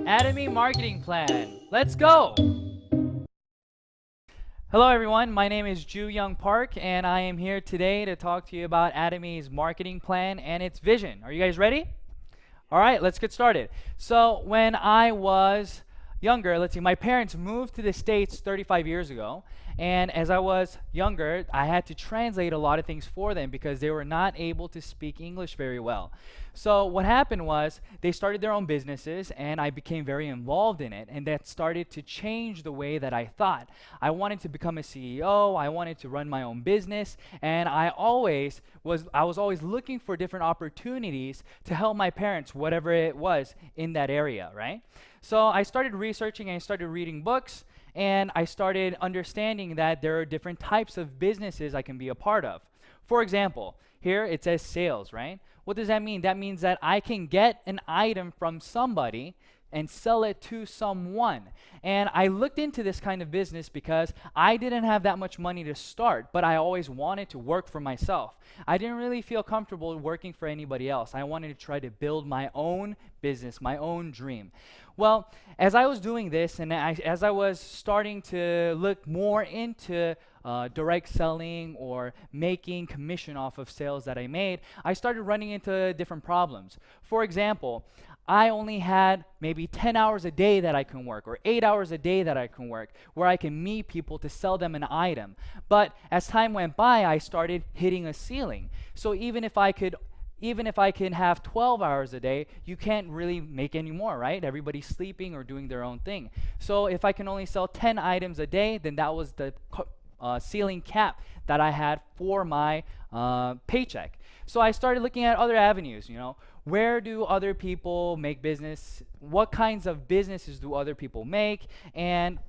Atomy marketing plan. Let's go! Hello everyone, my name is Joo-Young Park and I am here today to talk to you about Atomy's marketing plan and its vision. Are you guys ready? All right, let's get started. So when I was younger, let's see, my parents moved to the States 35 years ago. And as I was younger, I had to translate a lot of things for them because they were not able to speak English very well. So what happened was they started their own businesses and I became very involved in it. And that started to change the way that I thought. I wanted to become a CEO. I wanted to run my own business. And I was always looking for different opportunities to help my parents, whatever it was in that area, right? So I started researching and I started reading books. And I started understanding that there are different types of businesses I can be a part of. For example, here it says sales, right? What does that mean? That means that I can get an item from somebody and sell it to someone. And I looked into this kind of business because I didn't have that much money to start, but I always wanted to work for myself. I didn't really feel comfortable working for anybody else. I wanted to try to build my own business, my own dream. Well, as I was doing this and as I was starting to look more into direct selling or making commission off of sales that I made, I started running into different problems. For example, I only had maybe 10 hours a day that I can work or 8 hours a day that I can work where I can meet people to sell them an item. But as time went by, I started hitting a ceiling. So even if I can have 12 hours a day, you can't really make any more, right? Everybody's sleeping or doing their own thing. So if I can only sell 10 items a day, then that was the ceiling cap that I had for my paycheck. So I started looking at other avenues, where do other people make business? What kinds of businesses do other people make? And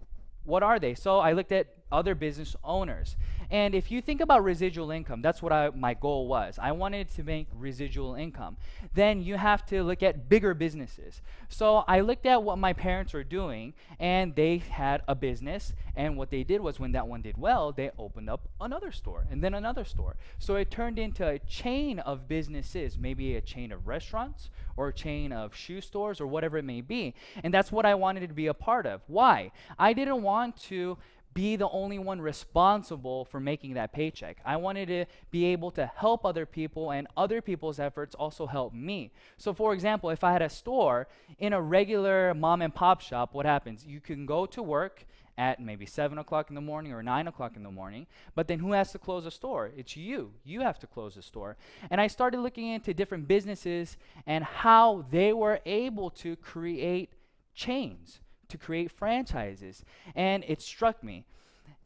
what are they? So I looked at other business owners. And if you think about residual income, that's what my goal was. I wanted to make residual income. Then you have to look at bigger businesses. So I looked at what my parents were doing, and they had a business. And what they did was when that one did well, they opened up another store and then another store. So it turned into a chain of businesses, maybe a chain of restaurants or a chain of shoe stores or whatever it may be. And that's what I wanted to be a part of. Why? I didn't want to be the only one responsible for making that paycheck. I wanted to be able to help other people and other people's efforts also help me. So for example, if I had a store in a regular mom and pop shop, what happens? You can go to work at maybe 7 o'clock in the morning or 9 o'clock in the morning, but then who has to close the store? It's you. You have to close the store. And I started looking into different businesses and how they were able to create chains, to create franchises. And it struck me,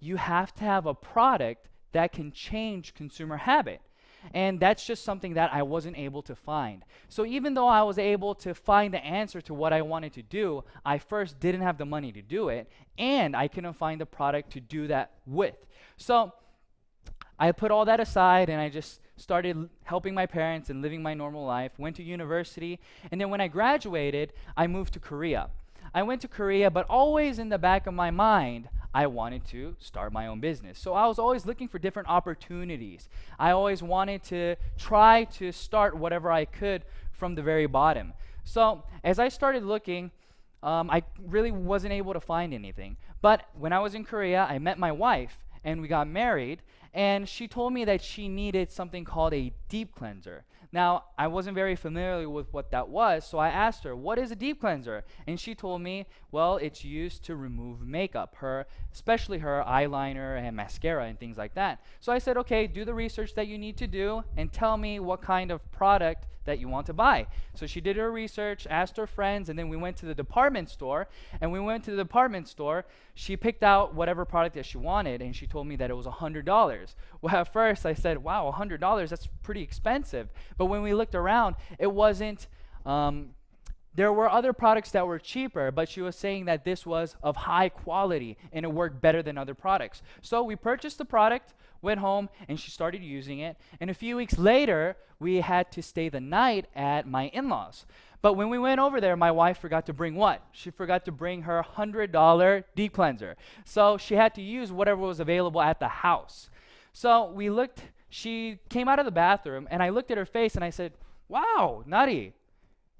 you have to have a product that can change consumer habit. And that's just something that I wasn't able to find. So even though I was able to find the answer to what I wanted to do, I first didn't have the money to do it, and I couldn't find the product to do that with. So I put all that aside and I just started helping my parents and living my normal life, went to university, and then when I graduated, I moved to Korea. I went to Korea, but always in the back of my mind, I wanted to start my own business. So I was always looking for different opportunities. I always wanted to try to start whatever I could from the very bottom. So as I started looking, I really wasn't able to find anything. But when I was in Korea, I met my wife and we got married, and she told me that she needed something called a deep cleanser. Now, I wasn't very familiar with what that was, so I asked her, what is a deep cleanser? And she told me, well, it's used to remove makeup, especially her eyeliner and mascara and things like that. So I said, okay, do the research that you need to do and tell me what kind of product that you want to buy. So she did her research, asked her friends, and then we went to the department store. And we went to the department store, she picked out whatever product that she wanted, and she told me that it was $100. Well, at first I said, wow, $100, that's pretty expensive. But when we looked around, it wasn't, there were other products that were cheaper, but she was saying that this was of high quality and it worked better than other products. So we purchased the product, went home, and she started using it. And a few weeks later, we had to stay the night at my in-laws. But when we went over there, my wife forgot to bring what? She forgot to bring her $100 deep cleanser. So she had to use whatever was available at the house. So we looked, she came out of the bathroom, and I looked at her face and I said, wow, Nari,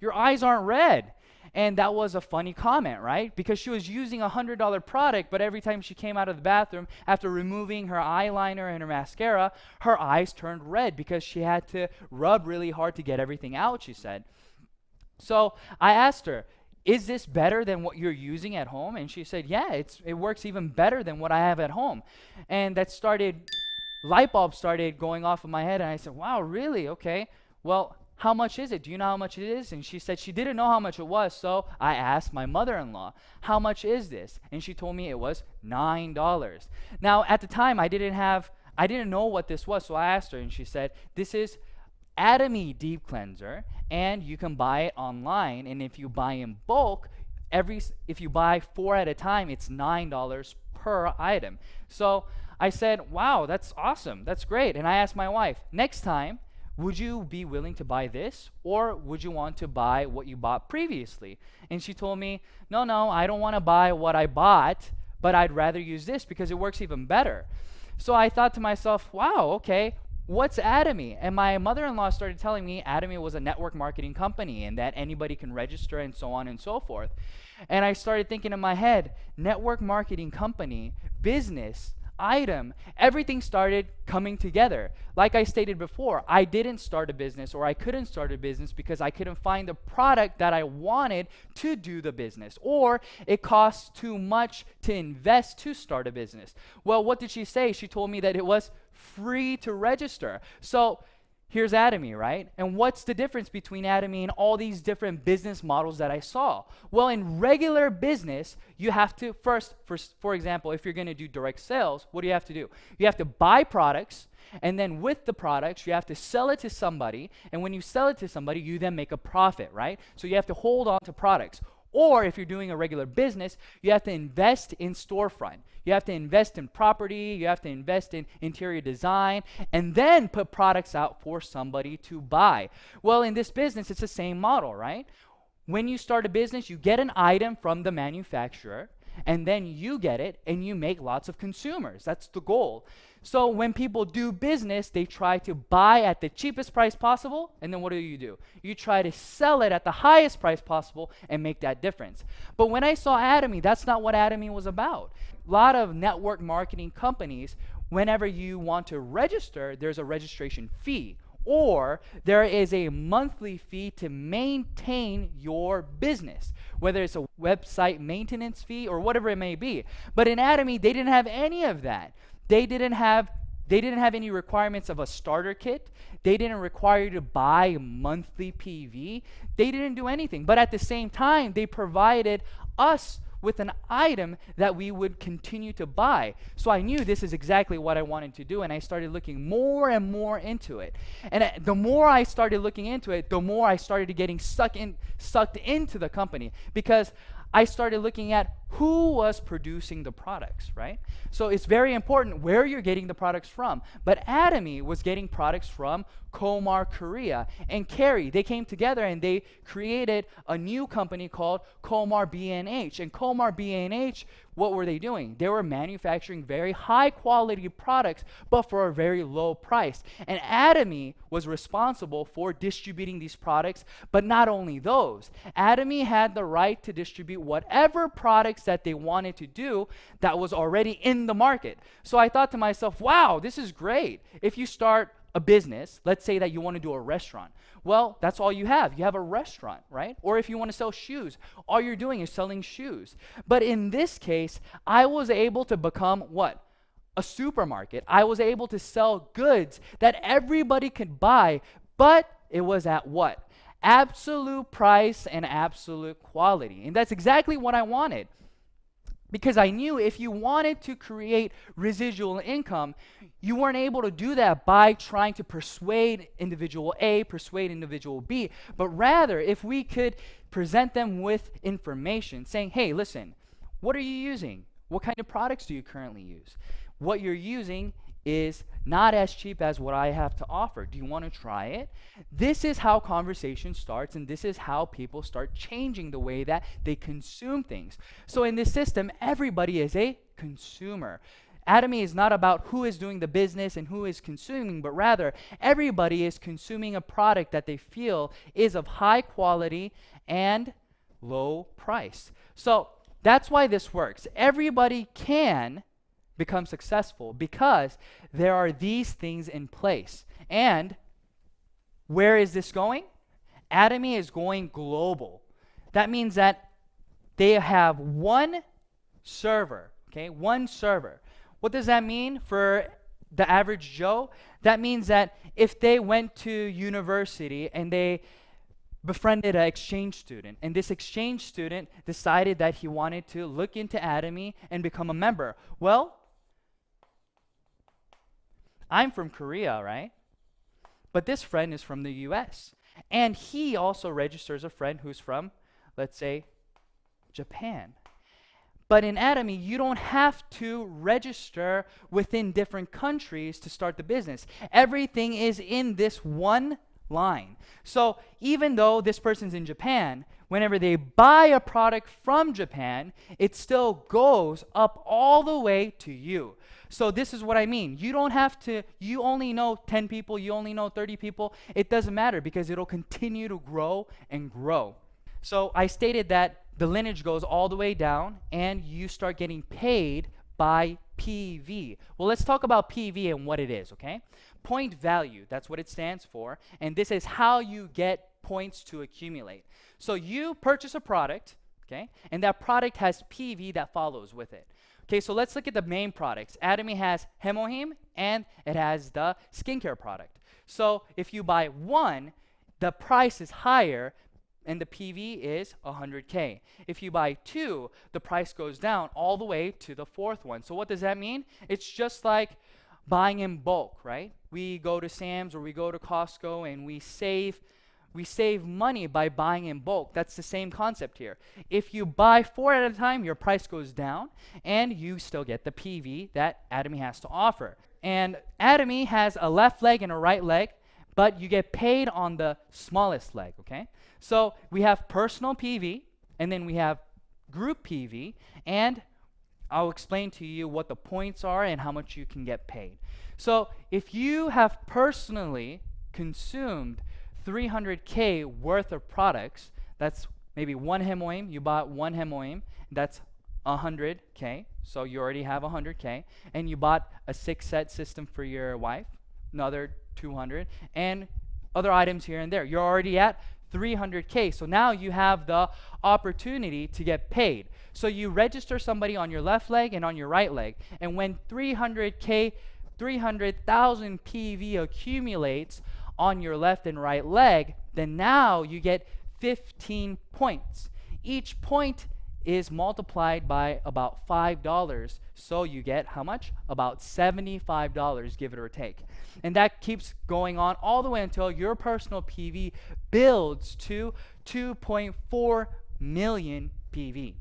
your eyes aren't red. And that was a funny comment, right? Because she was using a $100 product, but every time she came out of the bathroom after removing her eyeliner and her mascara, her eyes turned red because she had to rub really hard to get everything out, she said. So I asked her, is this better than what you're using at home? And she said, yeah, it works even better than what I have at home. And light bulbs started going off in my head, and I said, wow, really? Okay. Well, how much is it? Do you know how much it is? And she said she didn't know how much it was, so I asked my mother-in-law, how much is this? And she told me it was $9. Now, at the time, I didn't know what this was, so I asked her, and she said, this is Atomy Deep Cleanser, and you can buy it online, and if you buy in bulk, if you buy 4 at a time, it's $9 per item. So I said, wow, that's awesome, that's great. And I asked my wife, next time, would you be willing to buy this, or would you want to buy what you bought previously? And she told me, no, I don't want to buy what I bought, but I'd rather use this because it works even better. So I thought to myself, wow, okay, what's Atomy? And my mother-in-law started telling me Atomy was a network marketing company and that anybody can register and so on and so forth. And I started thinking in my head, network marketing company, business, item, everything started coming together. Like I stated before, I didn't start a business, or I couldn't start a business because I couldn't find the product that I wanted to do the business, or it costs too much to invest to start a business. Well, what did she say? She told me that it was free to register. So here's Atomy, right? And what's the difference between Atomy and all these different business models that I saw? Well, in regular business, you have to first, for example, if you're going to do direct sales, what do you have to do? You have to buy products, and then with the products, you have to sell it to somebody, and when you sell it to somebody, you then make a profit, right? So you have to hold on to products. Or if you're doing a regular business, you have to invest in storefront. You have to invest in property, you have to invest in interior design, and then put products out for somebody to buy. Well, in this business, it's the same model, right? When you start a business, you get an item from the manufacturer, and then you get it, and you make lots of consumers. That's the goal. So when people do business, they try to buy at the cheapest price possible, and then what do? You try to sell it at the highest price possible and make that difference. But when I saw Atomy, that's not what Atomy was about. A lot of network marketing companies, whenever you want to register, there's a registration fee, or there is a monthly fee to maintain your business, whether it's a website maintenance fee or whatever it may be. But in Atomy, they didn't have any of that. They didn't have any requirements of a starter kit. They didn't require you to buy monthly PV. They didn't do anything. But at the same time, they provided us with an item that we would continue to buy. So I knew this is exactly what I wanted to do, and I started looking more and more into it. And the more I started looking into it, the more I started getting sucked into the company, because I started looking at who was producing the products, right? So it's very important where you're getting the products from. But Atomy was getting products from Komar Korea and Kerry. They came together and they created a new company called Komar B&H. And Komar B&H, what were they doing? They were manufacturing very high quality products, but for a very low price. And Atomy was responsible for distributing these products, but not only those. Atomy had the right to distribute whatever products that they wanted to do that was already in the market. So I thought to myself, wow, this is great. If you start a business, let's say that you want to do a restaurant. Well, that's all you have. You have a restaurant, right? Or if you want to sell shoes, all you're doing is selling shoes. But in this case, I was able to become what? A supermarket. I was able to sell goods that everybody could buy, but it was at what? Absolute price and absolute quality. And that's exactly what I wanted. Because I knew if you wanted to create residual income, you weren't able to do that by trying to persuade individual A, persuade individual B, but rather if we could present them with information saying, hey, listen, what are you using? What kind of products do you currently use? What you're using is not as cheap as what I have to offer. Do you want to try it? This is how conversation starts, and this is how people start changing the way that they consume things. So in this system, everybody is a consumer. Atomy is not about who is doing the business and who is consuming, but rather everybody is consuming a product that they feel is of high quality and low price. So that's why this works. Everybody can become successful because there are these things in place. And where is this going? Atomy is going global. That means that they have one server, okay? One server. What does that mean for the average Joe? That means that if they went to university and they befriended an exchange student, and this exchange student decided that he wanted to look into Atomy and become a member. Well, I'm from Korea, right? But this friend is from the US. And he also registers a friend who's from, let's say, Japan. But in Atomy, you don't have to register within different countries to start the business. Everything is in this one line. So even though this person's in Japan, whenever they buy a product from Japan, it still goes up all the way to you. So this is what I mean. You don't have to, you only know 10 people, you only know 30 people. It doesn't matter because it'll continue to grow and grow. So I stated that the lineage goes all the way down and you start getting paid by PV. Well, let's talk about PV and what it is, okay? Point value, that's what it stands for. And this is how you get points to accumulate. So you purchase a product, okay? And that product has PV that follows with it. Okay, so let's look at the main products. Atomy has Hemohim and it has the skincare product. So if you buy one, the price is higher and the PV is 100K. If you buy two, the price goes down all the way to the fourth one. So what does that mean? It's just like buying in bulk, right? We go to Sam's or we go to Costco and we save money by buying in bulk. That's the same concept here. If you buy 4 at a time, your price goes down and you still get the PV that Atomy has to offer. And Atomy has a left leg and a right leg, but you get paid on the smallest leg, okay? So we have personal PV and then we have group PV, and I'll explain to you what the points are and how much you can get paid. So if you have personally consumed 300K worth of products, that's maybe one Hemoim, you bought one Hemoim, that's 100K, so you already have 100K, and you bought a 6-set system for your wife, another 200, and other items here and there. You're already at 300K, so now you have the opportunity to get paid. So you register somebody on your left leg and on your right leg, and when 300K, 300,000 PV accumulates on your left and right leg, then now you get 15 points. Each point is multiplied by about $5, so you get how much? About $75, give it or take. And that keeps going on all the way until your personal PV builds to 2.4 million PV.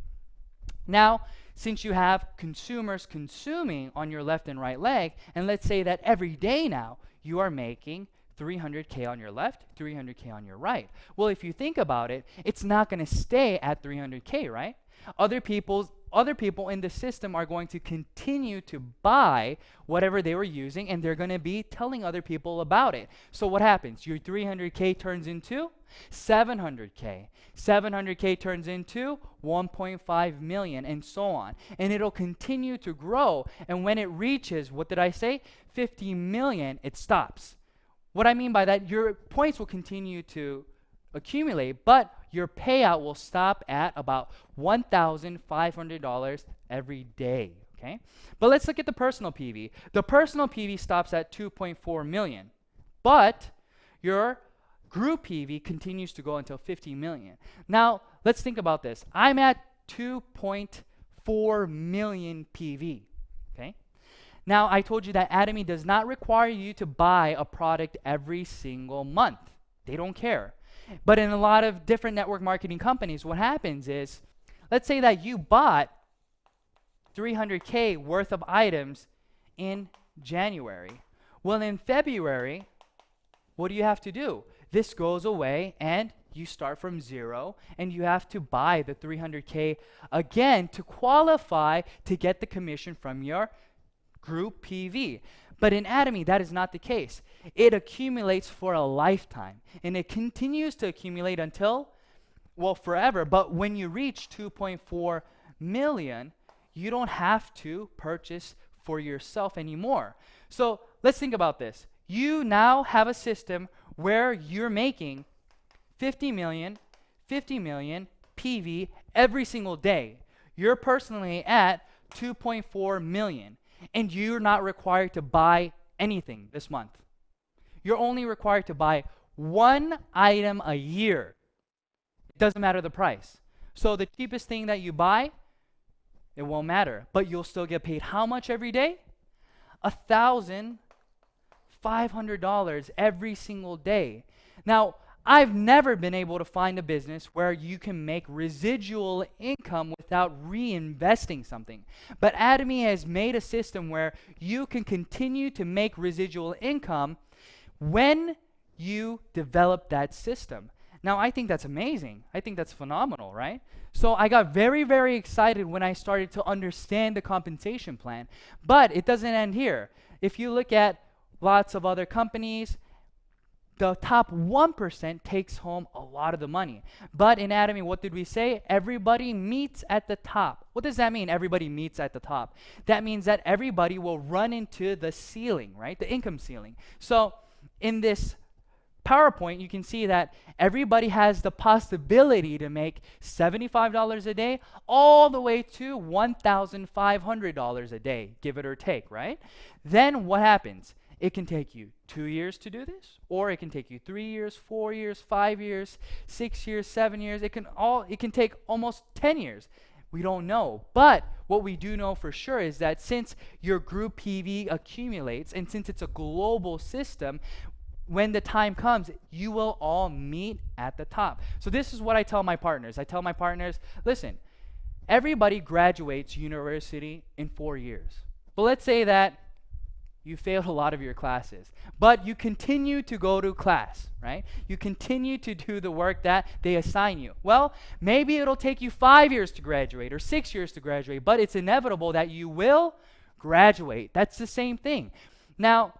Now, since you have consumers consuming on your left and right leg, and let's say that every day now you are making 300K on your left, 300K on your right. Well, if you think about it, it's not going to stay at 300K, right? Other people in the system are going to continue to buy whatever they were using, and they're going to be telling other people about it. So what happens? Your 300K turns into 700K. 700K turns into 1.5 million, and so on. And it'll continue to grow. And when it reaches, what did I say? 50 million, it stops. What I mean by that, your points will continue to accumulate, but your payout will stop at about $1,500 every day, okay? But let's look at the personal PV. The personal PV stops at 2.4 million, but your group PV continues to go until 50 million. Now, let's think about this. I'm at 2.4 million PV, okay? Now, I told you that Atomy does not require you to buy a product every single month. They don't care. But in a lot of different network marketing companies, what happens is, let's say that you bought 300K worth of items in January. Well, in February, what do you have to do? This goes away and you start from zero and you have to buy the 300K again to qualify to get the commission from your group PV. But in Atomy, that is not the case. It accumulates for a lifetime, and it continues to accumulate until well, forever. But when you reach 2.4 million, you don't have to purchase for yourself anymore. So let's think about this. You now have a system where you're making 50 million, 50 million PV every single day. You're personally at 2.4 million, and you're not required to buy anything this month. You're only required to buy one item a year. It doesn't matter the price. So the cheapest thing that you buy, it won't matter, but you'll still get paid how much every day? $1,500 every single day. Now, I've never been able to find a business where you can make residual income without reinvesting something. But Atomy has made a system where you can continue to make residual income when you develop that system. Now, I think that's amazing. I think that's phenomenal, right? So I got very, very excited when I started to understand the compensation plan. But it doesn't end here. If you look at lots of other companies, the top 1% takes home a lot of the money. But in Atomy, what did we say? Everybody meets at the top. What does that mean, everybody meets at the top? That means that everybody will run into the ceiling, right? The income ceiling. So in this PowerPoint, you can see that everybody has the possibility to make $75 a day all the way to $1,500 a day, give it or take, right? Then what happens? It can take you 2 years to do this, or it can take you 3 years, 4 years, 5 years, 6 years, 7 years. It can take almost 10 years. We don't know. But what we do know for sure is that since your group PV accumulates, and since it's a global system, when the time comes, you will all meet at the top. So this is what I tell my partners. I tell my partners, listen, everybody graduates university in 4 years. But let's say that you failed a lot of your classes, but you continue to go to class, right? You continue to do the work that they assign you. Well, maybe it'll take you 5 years to graduate or 6 years to graduate, but it's inevitable that you will graduate. That's the same thing. Now,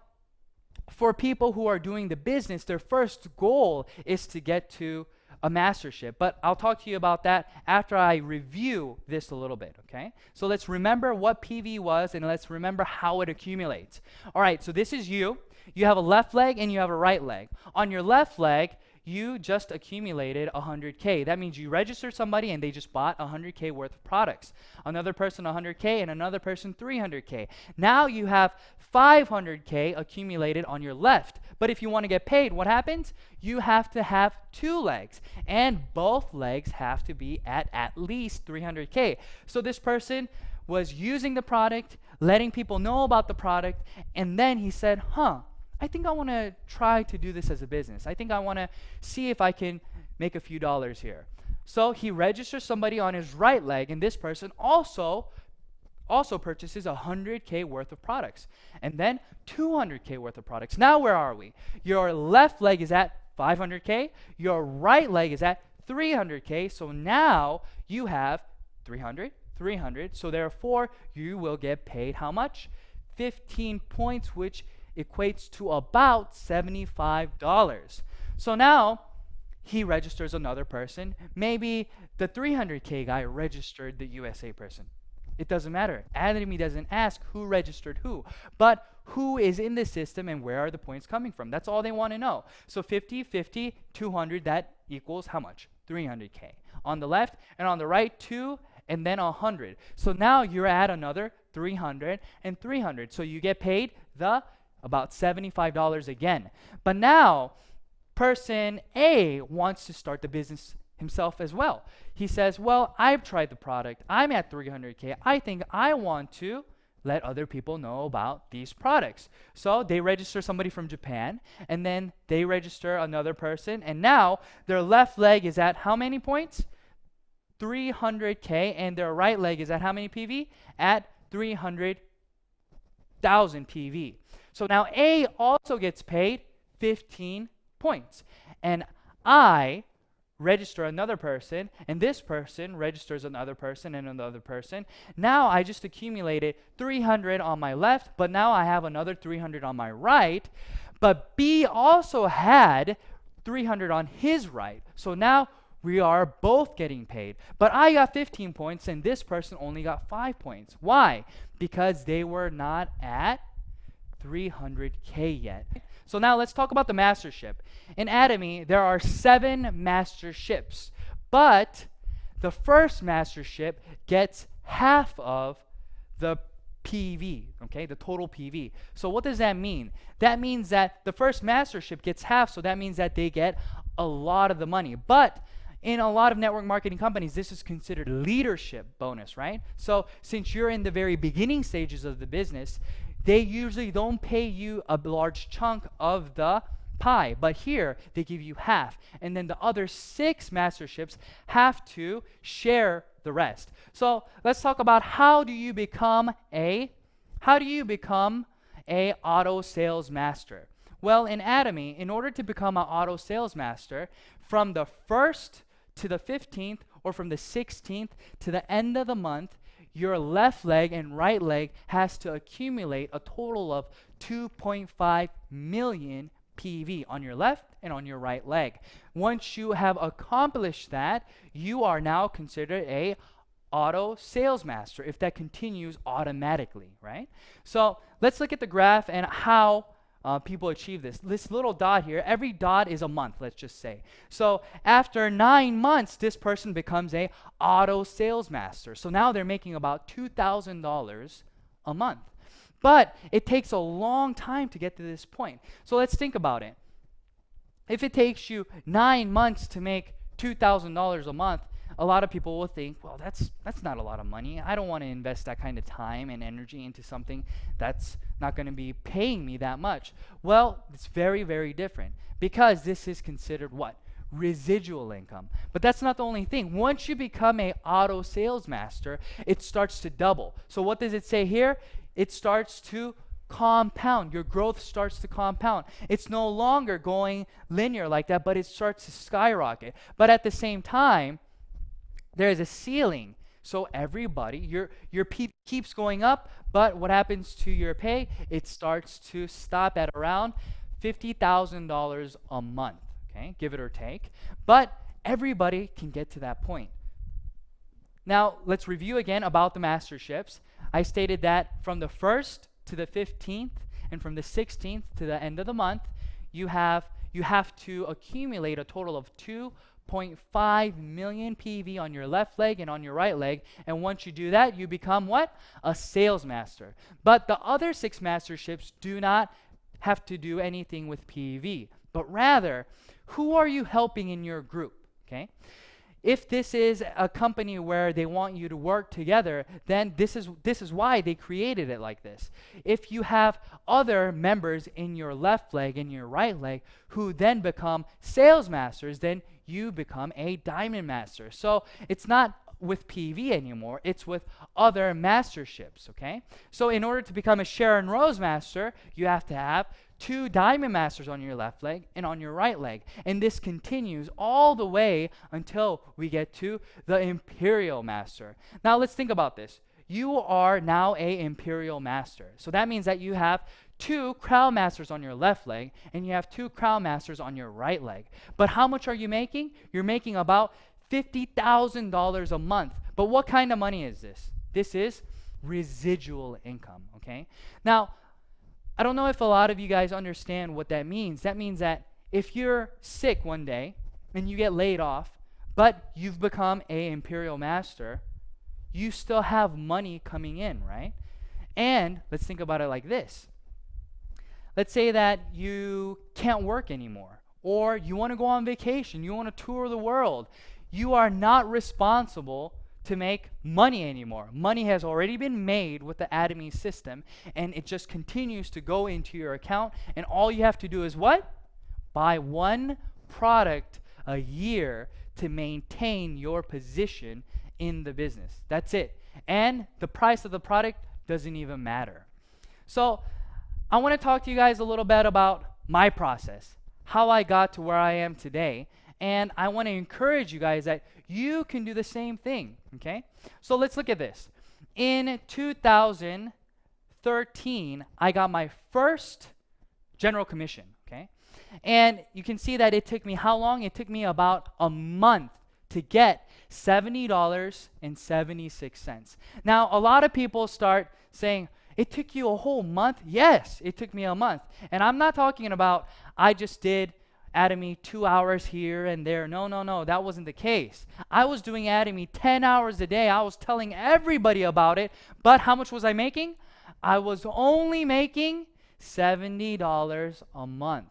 for people who are doing the business, their first goal is to get to a mastership. But I'll talk to you about that after I review this a little bit, okay? So let's remember what PV was, and let's remember how it accumulates. All right, so this is you. You have a left leg and you have a right leg. On your left leg, you just accumulated 100K. That means you registered somebody and they just bought 100K worth of products. Another person 100K and another person 300K. Now you have 500K accumulated on your left. But if you want to get paid, what happens? You have to have 2 legs, and both legs have to be at least 300K. So this person was using the product, letting people know about the product, and then he said, I think I want to try to do this as a business. I think I want to see if I can make a few dollars here. So he registers somebody on his right leg, and this person also purchases 100K worth of products, and then 200K worth of products. Now where are we? Your left leg is at 500K, your right leg is at 300K, so now you have 300, 300, so therefore you will get paid how much? 15 points, which equates to about $75. So now he registers another person. Maybe the 300K guy registered the USA person. It doesn't matter. Atomy doesn't ask who registered who, but who is in the system and where are the points coming from. That's all they want to know. So 50, 50, 200, that equals how much? 300K. On the left and on the right, 2 and then 100. So now you're at another 300 and 300. So you get paid about $75 again. But now person A wants to start the business himself as well. He says, well, I've tried the product. I'm at 300K. I think I want to let other people know about these products. So they register somebody from Japan, and then they register another person, and now their left leg is at how many points? 300K, and their right leg is at how many PV? At 300,000 PV. So now A also gets paid 15 points, and I register another person, and this person registers another person and another person. Now I just accumulated 300 on my left, but now I have another 300 on my right. But B also had 300 on his right. So now we are both getting paid. But I got 15 points and this person only got 5 points. Why? Because they were not at 300K yet. So now let's talk about the mastership. In Atomy, there are 7 masterships, but the first mastership gets half of the PV, okay, the total PV. So what does that mean? That means that the first mastership gets half, so that means that they get a lot of the money. But in a lot of network marketing companies, this is considered leadership bonus, right? So since you're in the very beginning stages of the business, they usually don't pay you a large chunk of the pie, but here they give you half, and then the other 6 masterships have to share the rest. So let's talk about how do you become a auto sales master. Well, in Atomy, in order to become an auto sales master, from the 1st to the 15th or from the 16th to the end of the month, your left leg and right leg has to accumulate a total of 2.5 million PV on your left and on your right leg. Once you have accomplished that, you are now considered a auto sales master if that continues automatically, right? So let's look at the graph and how people achieve this. This little dot here, every dot is a month, let's just say. So after 9 months, this person becomes a auto sales master. So now they're making about $2,000 a month. But it takes a long time to get to this point. So let's think about it. If it takes you 9 months to make $2,000 a month, a lot of people will think, well, that's not a lot of money. I don't want to invest that kind of time and energy into something that's not going to be paying me that much. Well, it's very, very different because this is considered what? Residual income. But that's not the only thing. Once you become a auto sales master, it starts to double. So what does it say here? It starts to compound. Your growth starts to compound. It's no longer going linear like that, but it starts to skyrocket. But at the same time, there is a ceiling. So everybody, your pay keeps going up, but what happens to your pay? It starts to stop at around $50,000 a month, okay, give it or take. But everybody can get to that point. Now, let's review again about the masterships. I stated that from the 1st to the 15th and from the 16th to the end of the month, you have to accumulate a total of 2.5 million PV on your left leg and on your right leg. And once you do that, you become what? A sales master. But the other 6 masterships do not have to do anything with PV, but rather, who are you helping in your group? Okay. If this is a company where they want you to work together, then this is why they created it like this. If you have other members in your left leg and your right leg who then become sales masters, then you become a diamond master. So it's not with PV anymore, it's with other masterships, okay? So in order to become a Sharon Rose master, you have to have 2 diamond masters on your left leg and on your right leg. And this continues all the way until we get to the Imperial Master. Now let's think about this. You are now a Imperial Master. So that means that you have 2 Crown Masters on your left leg and you have 2 Crown Masters on your right leg. But how much are you making? You're making about $50,000 a month. But what kind of money is this? This is residual income, okay? Now, I don't know if a lot of you guys understand what that means. That means that if you're sick one day and you get laid off, but you've become a Imperial Master, you still have money coming in, right? And let's think about it like this. Let's say that you can't work anymore, or you want to go on vacation, you want to tour the world. You are not responsible to make money anymore. Money has already been made with the Atomy system, and it just continues to go into your account, and all you have to do is what? Buy 1 product a year to maintain your position in the business. That's it. And the price of the product doesn't even matter. So I want to talk to you guys a little bit about my process, how I got to where I am today, and I want to encourage you guys that you can do the same thing, okay? So let's look at this. In 2013, I got my first general commission, okay? And you can see that it took me how long? It took me about a month to get $70.76. Now, a lot of people start saying, it took you a whole month? Yes, it took me a month. And I'm not talking about I just did Atomy 2 hours here and there. No, no, no, that wasn't the case. I was doing Atomy 10 hours a day. I was telling everybody about it. But how much was I making? I was only making $70 a month.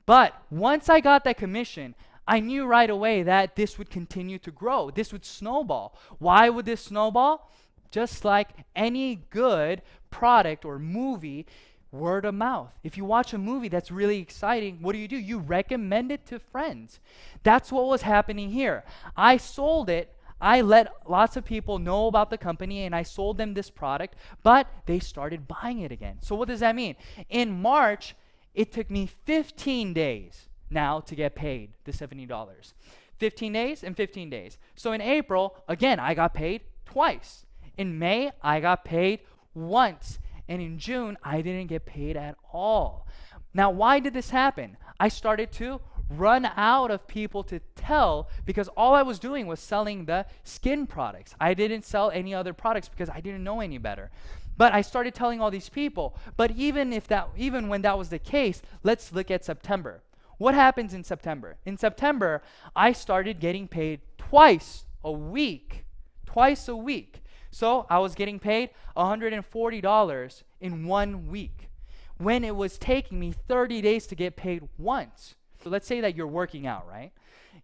But once I got that commission, I knew right away that this would continue to grow. This would snowball. Why would this snowball? Just like any good product or movie, word of mouth. If you watch a movie that's really exciting, what do? You recommend it to friends. That's what was happening here. I sold it. I let lots of people know about the company and I sold them this product, but they started buying it again. So what does that mean? In March, it took me 15 days now to get paid the $70. 15 days and 15 days. So in April, again, I got paid twice. In May, I got paid once. And in June, I didn't get paid at all. Now, why did this happen? I started to run out of people to tell because all I was doing was selling the skin products. I didn't sell any other products because I didn't know any better. But I started telling all these people. But even when that was the case, let's look at September. What happens in September? In September, I started getting paid twice a week. Twice a week. So I was getting paid $140 in 1 week when it was taking me 30 days to get paid once. So let's say that you're working out, right?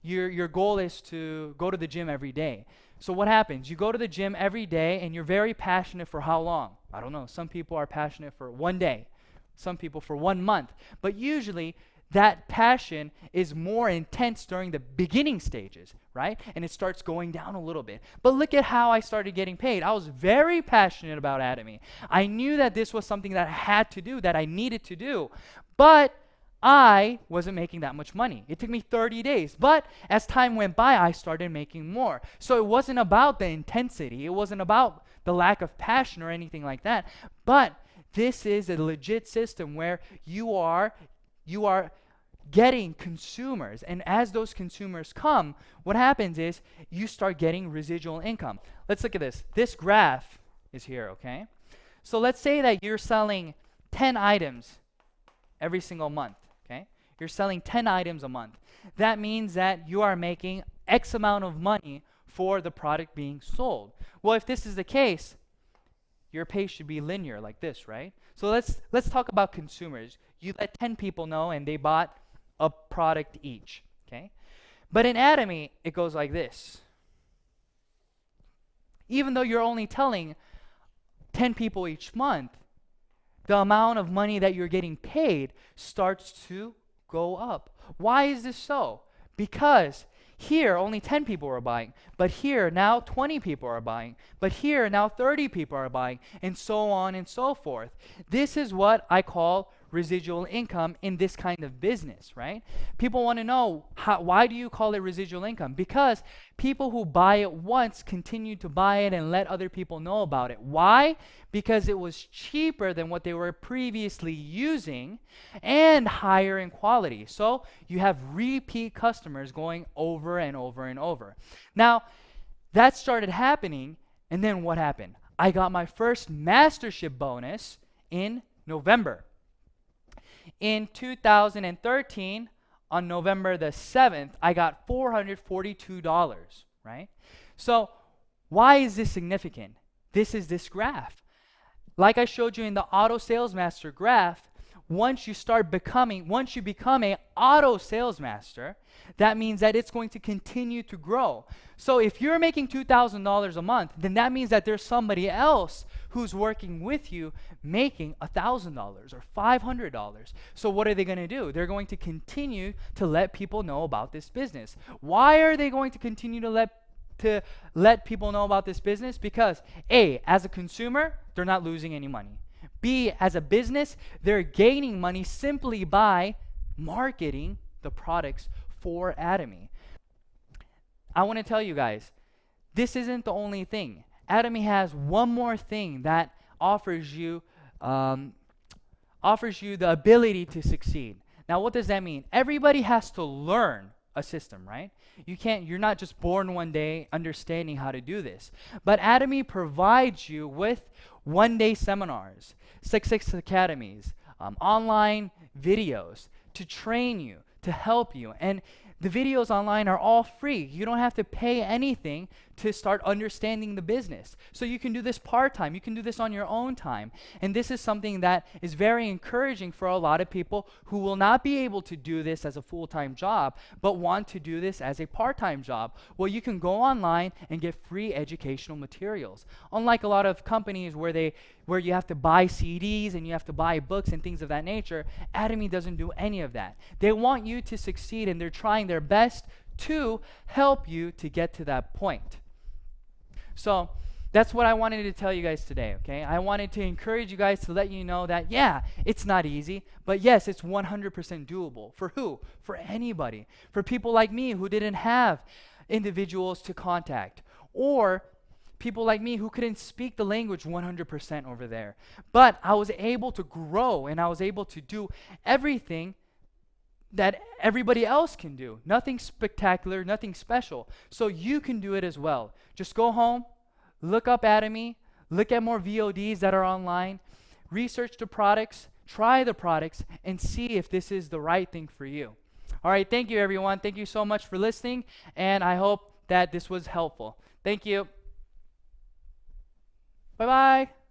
Your goal is to go to the gym every day. So what happens? You go to the gym every day and you're very passionate for how long? I don't know. Some people are passionate for 1 day. Some people for 1 month. But usually that passion is more intense during the beginning stages, right? And it starts going down a little bit. But look at how I started getting paid. I was very passionate about Atomy. I knew that this was something that I had to do, that I needed to do. But I wasn't making that much money. It took me 30 days. But as time went by, I started making more. So it wasn't about the intensity. It wasn't about the lack of passion or anything like that. But this is a legit system where you are getting consumers, and as those consumers come, what happens is you start getting residual income. Let's look at this. This graph is here, okay? So let's say that you're selling 10 items every single month, okay? You're selling 10 items a month. That means that you are making X amount of money for the product being sold. Well, if this is the case, your pay should be linear like this, right? So let's talk about consumers. You let 10 people know and they bought a product each, okay? But in Atomy, it goes like this. Even though you're only telling 10 people each month, the amount of money that you're getting paid starts to go up. Why is this so? Because here, only 10 people are buying, but here, now 20 people are buying, but here, now 30 people are buying, and so on and so forth. This is what I call residual income in this kind of business, right? People want to know, why do you call it residual income? Because people who buy it once continue to buy it and let other people know about it. Why? Because it was cheaper than what they were previously using and higher in quality. So you have repeat customers going over and over and over. Now, that started happening, and then what happened? I got my first Mastership bonus in November. In 2013, on November the 7th, I got $442, right? So why is this significant? This is this graph. Like I showed you in the Auto Sales Master graph, once you become an auto sales master, that means that it's going to continue to grow. So if you're making $2,000 a month, then that means that there's somebody else who's working with you making $1,000 or $500. So what are they going to do? They're going to continue to let people know about this business. Why are they going to continue to let people know about this business? Because A, as a consumer, they're not losing any money. B, as a business, they're gaining money simply by marketing the products for Atomy. I want to tell you guys, this isn't the only thing. Atomy has one more thing that offers you the ability to succeed. Now, what does that mean? Everybody has to learn a system, right? You're not just born one day understanding how to do this. But Atomy provides you with one-day seminars, 6 academies, online videos to train you, to help you. And the videos online are all free. You don't have to pay anything to start understanding the business. So you can do this part-time. You can do this on your own time. And this is something that is very encouraging for a lot of people who will not be able to do this as a full-time job, but want to do this as a part-time job. Well, you can go online and get free educational materials. Unlike a lot of companies where you have to buy CDs and you have to buy books and things of that nature, Atomy doesn't do any of that. They want you to succeed, and they're trying their best to help you to get to that point. So that's what I wanted to tell you guys today, okay? I wanted to encourage you guys to let you know that, yeah, it's not easy, but yes, it's 100% doable. For who? For anybody. For people like me who didn't have individuals to contact, or people like me who couldn't speak the language 100% over there. But I was able to grow, and I was able to do everything that everybody else can do. Nothing spectacular, nothing special. So you can do it as well. Just go home, look up Atomy, look at more VODs that are online, research the products, try the products, and see if this is the right thing for you. All right, thank you everyone. Thank you so much for listening, and I hope that this was helpful. Thank you. Bye-bye.